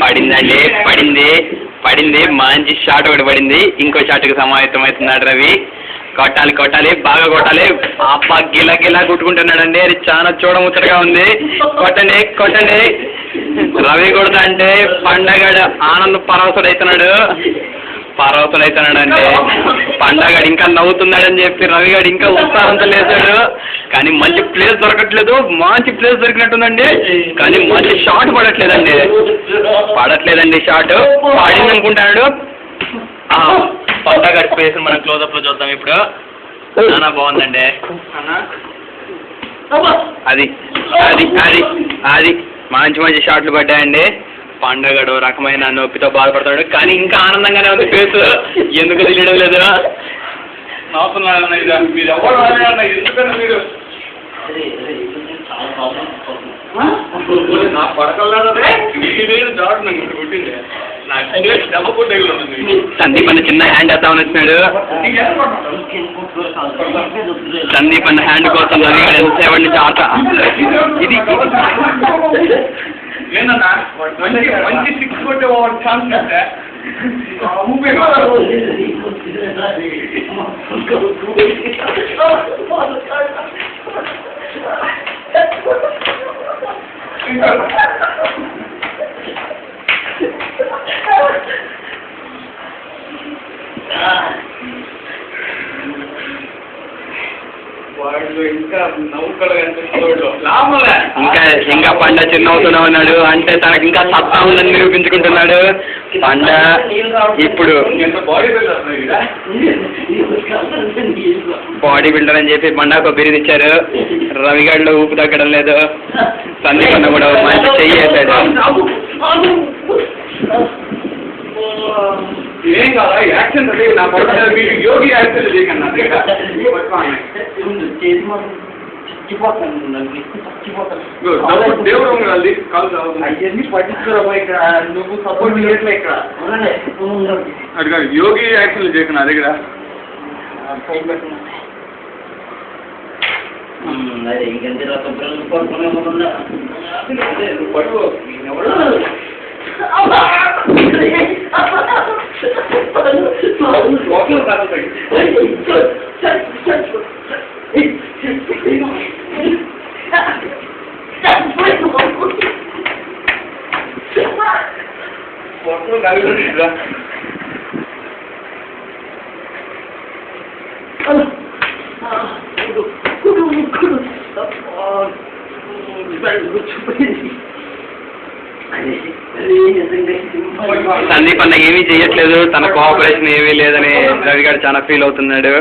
పడిందండి, పడింది మంచి షాట్ ఒకటి పడింది. ఇంకో షాట్కి సమాయత్తం అవుతున్నాడు రవి. కొట్టాలి, బాగా కొట్టాలి. అబ్బా గిలా కొట్టుకుంటున్నాడండి. అది చాలా చూడముచ్చటగా ఉంది. కొట్టండి. రవి కొడతా అంటే పండగడు ఆనంద పరవశుడైతున్నాడు అంటే పండగడు ఇంకా నవ్వుతున్నాడని చెప్పి రవిగాడు ఇంకా ఉత్సాహంతో లేచాడు. కానీ మంచి ప్లేస్ దొరకట్లేదు. మంచి ప్లేస్ దొరికినట్టుందండి, కానీ మంచి షాట్ పడట్లేదండి. షాట్ పడింది అనుకుంటాడు. పండగడు ప్లేస్ మనం క్లోజప్ లో చూద్దాం ఇప్పుడు. చాలా బాగుందండి. అది మంచి షాట్లు పడ్డాయండి. పండగడు రకమైన నొప్పితో బాధపడతాడు, కానీ ఇంకా ఆనందంగానే ఉంది ఫేస్. ఎందుకు తెలియడం లేదు. సందీప్ అన్న చిన్న హ్యాండ్ వేద్దామని వచ్చినాడు. సందీప్ అన్న హ్యాండ్ కోసం ఎంతసేపటి నుంచి ఆట. ఇది మంచి సిక్స్ కొట్టే ఛాన్స్ అంటే ఇంకా పండ చిన్న అవుతూనే ఉన్నాడు. అంటే తనకి ఇంకా సత్తా ఉందని నిరూపించుకుంటున్నాడు పండ. ఇప్పుడు బాడీ బిల్డర్ అని చెప్పి పండకు బిరుదు ఇచ్చారు. రవిగాడిలో ఊపు తగ్గడం లేదు. సందీప్ అన్న కూడా మంచి చెయ్యి వేశాడు. ఏం కాదా యాక్షన్ నా మీరు యోగి యాక్షన్ చేయకన్నా దేవుడు అవన్నీ పట్టించుకోరా ఇక్కడ. నువ్వు సపోర్ట్ చేయట్లే ఇక్కడ. అడిగా యోగి యాక్షన్ చేయకన్నా దగ్గర ఇంకెంత పట్టు సందీప్ అన్న ఏమీ చెయ్యట్లేదు. తన కోఆపరేషన్ ఏమీ లేదని రవి గారు చాలా ఫీల్ అవుతున్నాడు.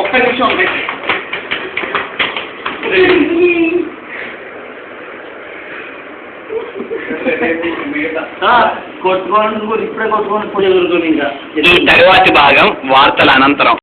ఒక్క నిమిషం కొట్టుకోండి, ఇప్పుడే కొట్టుకోండి. ఈ తరువాతి భాగం వార్తల అనంతరం.